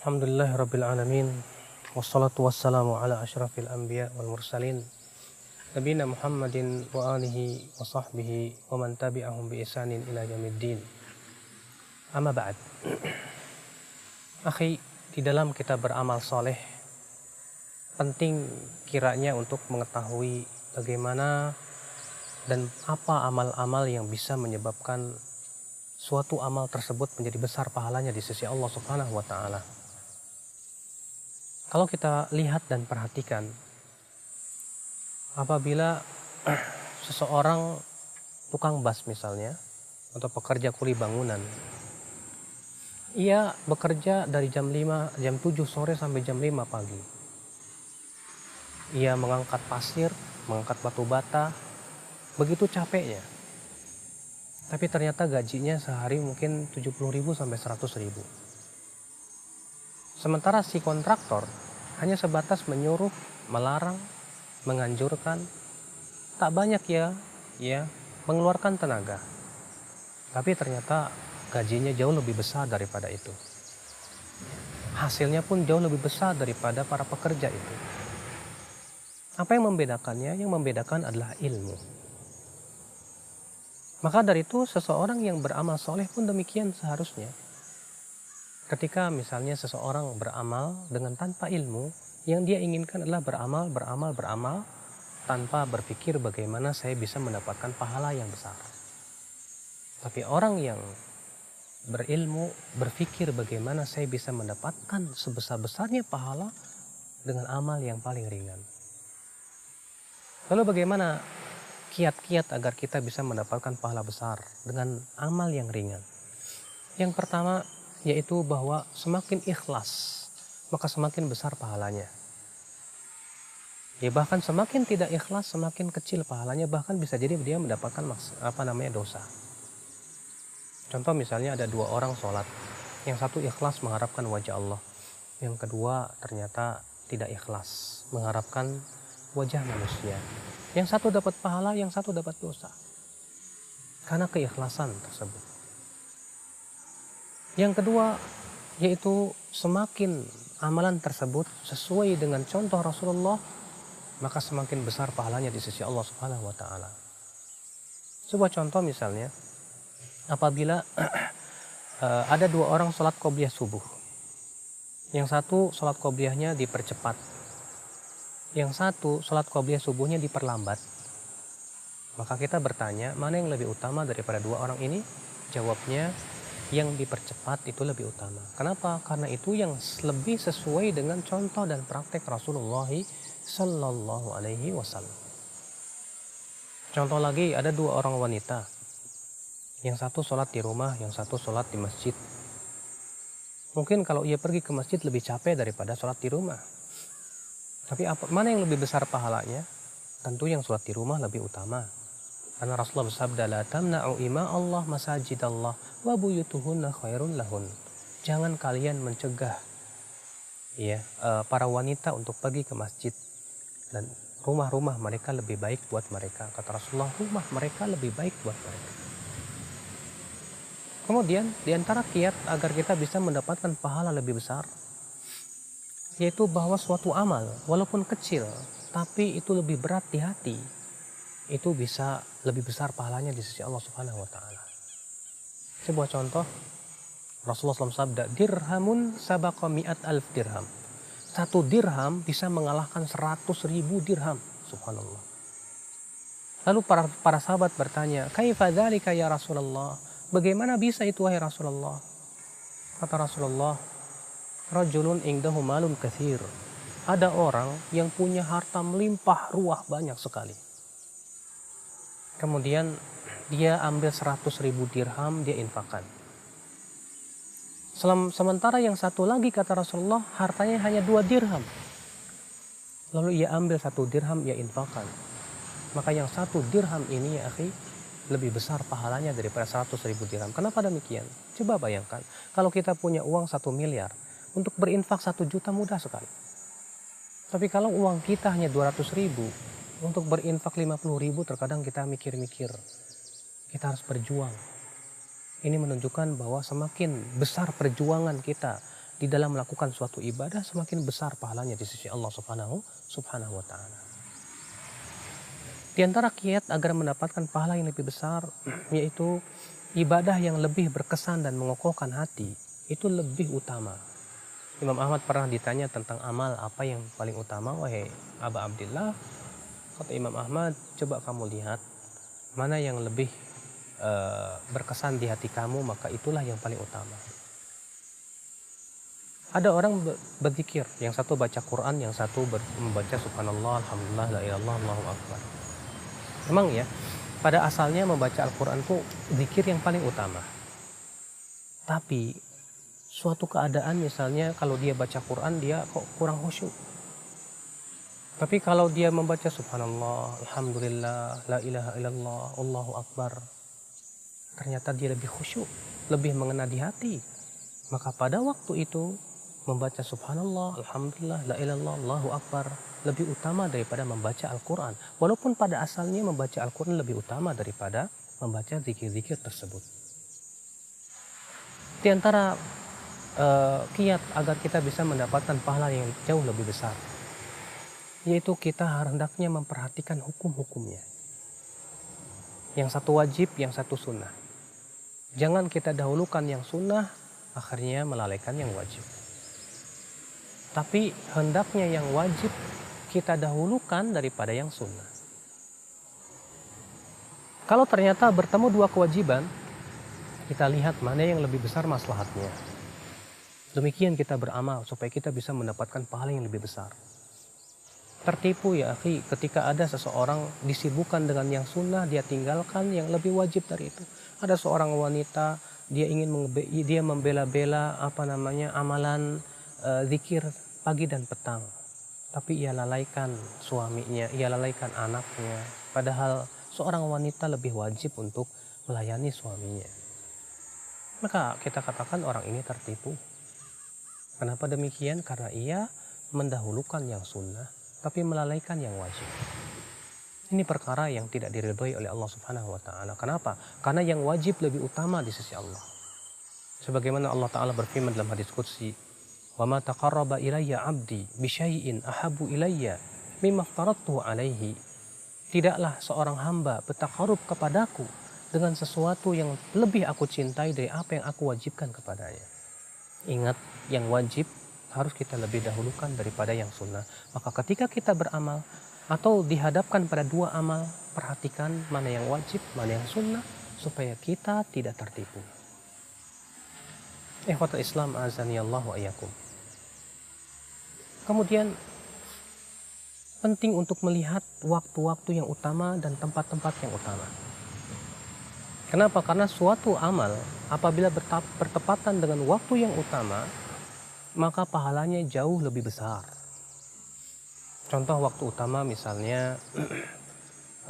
Alhamdulillahirabbil alamin. Wassalatu wassalamu ala asyrafil anbiya wal mursalin. Nabiyina Muhammadin wa alihi wa sahbihi wa man tabi'ahum bi ihsanin ila yaumiddin. Amma ba'd. Akhi, di dalam kita beramal soleh, penting kiranya untuk mengetahui bagaimana dan apa amal-amal yang bisa menyebabkan suatu amal tersebut menjadi besar pahalanya di sisi Allah Subhanahu wa taala. Kalau kita lihat dan perhatikan, apabila seseorang tukang bas misalnya, atau pekerja kuli bangunan, ia bekerja dari jam 7 sore sampai jam 5 pagi. Ia mengangkat pasir, mengangkat batu bata, begitu capeknya. Tapi ternyata gajinya sehari mungkin 70.000 sampai 100.000. Sementara si kontraktor hanya sebatas menyuruh, melarang, menganjurkan, tak banyak ya mengeluarkan tenaga. Tapi ternyata gajinya jauh lebih besar daripada itu. Hasilnya pun jauh lebih besar daripada para pekerja itu. Apa yang membedakannya? Yang membedakan adalah ilmu. Maka dari itu seseorang yang beramal soleh pun demikian seharusnya. Ketika misalnya seseorang beramal dengan tanpa ilmu, yang dia inginkan adalah beramal tanpa berpikir bagaimana saya bisa mendapatkan pahala yang besar. Tapi orang yang berilmu berpikir bagaimana saya bisa mendapatkan sebesar-besarnya pahala dengan amal yang paling ringan. Lalu bagaimana kiat-kiat agar kita bisa mendapatkan pahala besar dengan amal yang ringan? Yang pertama yaitu bahwa semakin ikhlas, maka semakin besar pahalanya. Ya bahkan semakin tidak ikhlas, semakin kecil pahalanya, bahkan bisa jadi dia mendapatkan dosa. Contoh misalnya ada dua orang sholat, yang satu ikhlas mengharapkan wajah Allah, yang kedua ternyata tidak ikhlas mengharapkan wajah manusia. Yang satu dapat pahala, yang satu dapat dosa, karena keikhlasan tersebut. Yang kedua yaitu semakin amalan tersebut sesuai dengan contoh Rasulullah, maka semakin besar pahalanya di sisi Allah Subhanahu wa taala. Sebuah contoh misalnya, apabila ada dua orang sholat qobliyah subuh. Yang satu sholat qobliyahnya dipercepat, yang satu sholat qobliyah subuhnya diperlambat. Maka kita bertanya, mana yang lebih utama daripada dua orang ini? Jawabnya, yang dipercepat itu lebih utama. Kenapa? Karena itu yang lebih sesuai dengan contoh dan praktek Rasulullah Sallallahu Alaihi Wasallam. Contoh lagi, ada dua orang wanita, yang satu sholat di rumah, yang satu sholat di masjid. Mungkin kalau ia pergi ke masjid lebih capek daripada sholat di rumah. Tapi mana yang lebih besar pahalanya? Tentu yang sholat di rumah lebih utama. Karena Rasulullah bersabda, la tamna'u ima Allah masajid Allah wa buyutuhunna khairun lahun. Jangan kalian mencegah para wanita untuk pergi ke masjid, dan rumah-rumah mereka lebih baik buat mereka. Kata Rasulullah, rumah mereka lebih baik buat mereka. Kemudian diantara kiat agar kita bisa mendapatkan pahala lebih besar, yaitu bahwa suatu amal walaupun kecil tapi itu lebih berat di hati, itu bisa lebih besar pahalanya di sisi Allah Subhanahu wa taala. Sebuah contoh, Rasulullah SAW sabda, dirhamun sabaqa mi'at alf dirham. Satu dirham bisa mengalahkan 100.000 dirham. Subhanallah. Lalu para sahabat bertanya, kaifa dzalika ya Rasulullah? Bagaimana bisa itu wahai Rasulullah? Kata Rasulullah, rajulun indahu malun katsir. Ada orang yang punya harta melimpah ruah banyak sekali. Kemudian dia ambil 100.000 dirham, dia infakkan. Sementara yang satu lagi, kata Rasulullah, hartanya hanya 2 dirham. Lalu ia ambil 1 dirham, ia infakkan. Maka yang 1 dirham ini ya akhi, lebih besar pahalanya daripada 100.000 dirham. Kenapa demikian? Coba bayangkan, kalau kita punya uang 1 miliar, untuk berinfak 1 juta mudah sekali. Tapi kalau uang kita hanya 200.000, untuk berinfak 50.000 terkadang kita mikir-mikir. Kita harus berjuang. Ini menunjukkan bahwa semakin besar perjuangan kita di dalam melakukan suatu ibadah, semakin besar pahalanya di sisi Allah Subhanahu wa Ta'ala. Di antara kiat agar mendapatkan pahala yang lebih besar, yaitu ibadah yang lebih berkesan dan mengokohkan hati, itu lebih utama. Imam Ahmad pernah ditanya tentang amal apa yang paling utama, wahai Aba Abdillah. Kata Imam Ahmad, coba kamu lihat mana yang lebih berkesan di hati kamu, maka itulah yang paling utama. Ada orang berzikir, yang satu baca Quran, yang satu membaca subhanallah, alhamdulillah, la ilallah, allahu akbar. Memang ya, pada asalnya membaca Al-Quran itu zikir yang paling utama. Tapi suatu keadaan misalnya kalau dia baca Quran dia kok kurang khusyuk. Tapi kalau dia membaca subhanallah, alhamdulillah, la ilaha illallah, allahu akbar, ternyata dia lebih khusyuk, lebih mengena di hati. Maka pada waktu itu membaca subhanallah, alhamdulillah, la ilaha illallah, allahu akbar lebih utama daripada membaca Al-Quran. Walaupun pada asalnya membaca Al-Quran lebih utama daripada membaca zikir-zikir tersebut. Di antara kiat agar kita bisa mendapatkan pahala yang jauh lebih besar, yaitu kita hendaknya memperhatikan hukum-hukumnya. Yang satu wajib, yang satu sunnah. Jangan kita dahulukan yang sunnah, akhirnya melalaikan yang wajib. Tapi hendaknya yang wajib kita dahulukan daripada yang sunnah. Kalau ternyata bertemu dua kewajiban, kita lihat mana yang lebih besar maslahatnya. Demikian kita beramal supaya kita bisa mendapatkan pahala yang lebih besar. Tertipu ya akhi, ketika ada seseorang disibukkan dengan yang sunnah, dia tinggalkan yang lebih wajib dari itu. Ada seorang wanita, dia membela-bela amalan zikir pagi dan petang. Tapi ia lalaikan suaminya, ia lalaikan anaknya. Padahal seorang wanita lebih wajib untuk melayani suaminya. Maka kita katakan orang ini tertipu. Kenapa demikian? Karena ia mendahulukan yang sunnah, tapi melalaikan yang wajib. Ini perkara yang tidak diridhoi oleh Allah Subhanahu wa Ta'ala. Kenapa? Karena yang wajib lebih utama di sisi Allah. Sebagaimana Allah Ta'ala berfirman dalam hadis qudsi, "Wa ma taqarraba ilayya 'abdi bi syai'in ahabbu ilayya mimma aftaradtuhu 'alaihi." Tidaklah seorang hamba bertaqarrub kepadaku dengan sesuatu yang lebih aku cintai dari apa yang aku wajibkan kepadanya. Ingat, yang wajib harus kita lebih dahulukan daripada yang sunnah. Maka ketika kita beramal atau dihadapkan pada dua amal, perhatikan mana yang wajib, mana yang sunnah, supaya kita tidak tertipu. Ikhwatul Islam azanillahu wa iyyakum. Kemudian penting untuk melihat waktu-waktu yang utama dan tempat-tempat yang utama. Kenapa? Karena suatu amal apabila bertepatan dengan waktu yang utama, maka pahalanya jauh lebih besar. Contoh waktu utama misalnya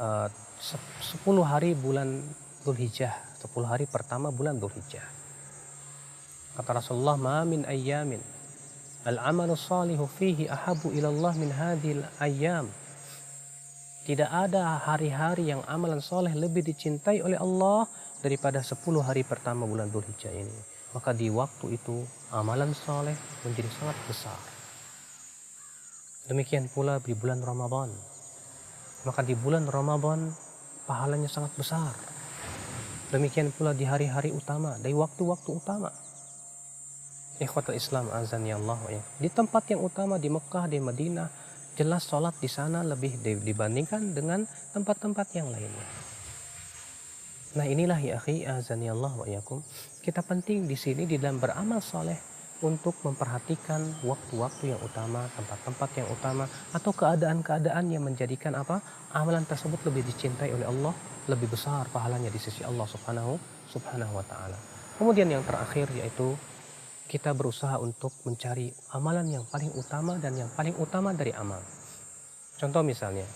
10 hari bulan Dzulhijjah, 10 hari pertama bulan Dzulhijjah. Kata Rasulullah, "Ma min ayyamin al-amalu salihu fihi ahabu ilallah min hadhil ayyam." Tidak ada hari-hari yang amalan soleh lebih dicintai oleh Allah daripada 10 hari pertama bulan Dzulhijjah ini. Maka di waktu itu amalan soleh menjadi sangat besar. Demikian pula di bulan Ramadan. Maka di bulan Ramadan pahalanya sangat besar. Demikian pula di hari-hari utama, di waktu-waktu utama. Ikhwatul Islam azani Allah. Di tempat yang utama di Mekah, di Madinah, jelas sholat di sana lebih dibandingkan dengan tempat-tempat yang lainnya. Nah inilah ya akhi azani Allah wa iyyakum. Kita penting di sini di dalam beramal soleh untuk memperhatikan waktu-waktu yang utama, tempat-tempat yang utama, atau keadaan-keadaan yang menjadikan amalan tersebut lebih dicintai oleh Allah, lebih besar pahalanya di sisi Allah Subhanahu wa Ta'ala. Kemudian yang terakhir yaitu kita berusaha untuk mencari amalan yang paling utama dan yang paling utama dari amal. Contoh misalnya,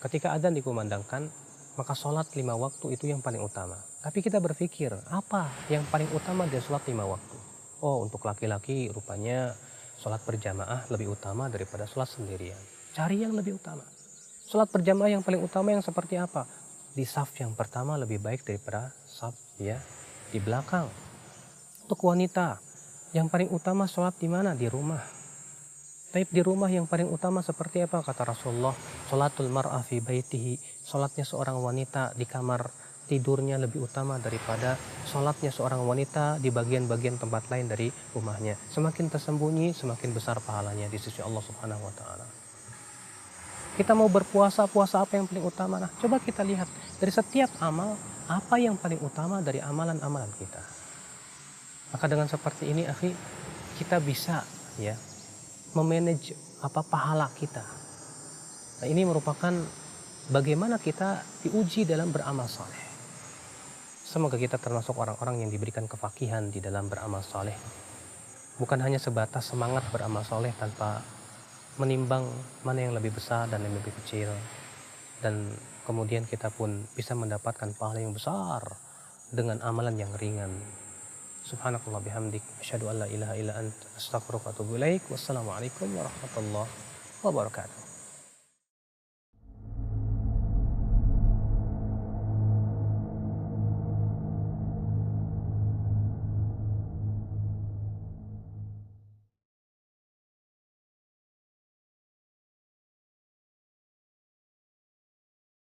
ketika adzan dikumandangkan, maka sholat 5 waktu itu yang paling utama. Tapi kita berpikir, apa yang paling utama dari sholat 5 waktu? Oh, untuk laki-laki rupanya sholat berjamaah lebih utama daripada sholat sendirian. Cari yang lebih utama. Sholat berjamaah yang paling utama yang seperti apa? Di saf yang pertama lebih baik daripada saf di belakang. Untuk wanita, Yang paling utama sholat di mana? Di rumah. Tapi di rumah yang paling utama seperti apa? Kata Rasulullah, sholatul mar'a fi baitihi, sholatnya seorang wanita di kamar tidurnya lebih utama daripada sholatnya seorang wanita di bagian-bagian tempat lain dari rumahnya. Semakin tersembunyi, semakin besar pahalanya di sisi Allah Subhanahu wa Ta'ala. Kita mau berpuasa, puasa apa yang paling utama? Nah, coba kita lihat dari setiap amal, apa yang paling utama dari amalan-amalan kita. Maka dengan seperti ini, akhi, kita bisa ya memanage pahala kita. Nah, ini merupakan bagaimana kita diuji dalam beramal saleh. Semoga kita termasuk orang-orang yang diberikan kefakihan di dalam beramal saleh. Bukan hanya sebatas semangat beramal saleh tanpa menimbang mana yang lebih besar dan yang lebih kecil. Dan kemudian kita pun bisa mendapatkan pahala yang besar dengan amalan yang ringan. Subhanakallah bihamdik, asyhadu an la ilaha illa anta, astaghfiruka wa atubu ilaik. Wassalamualaikum warahmatullahi wabarakatuh.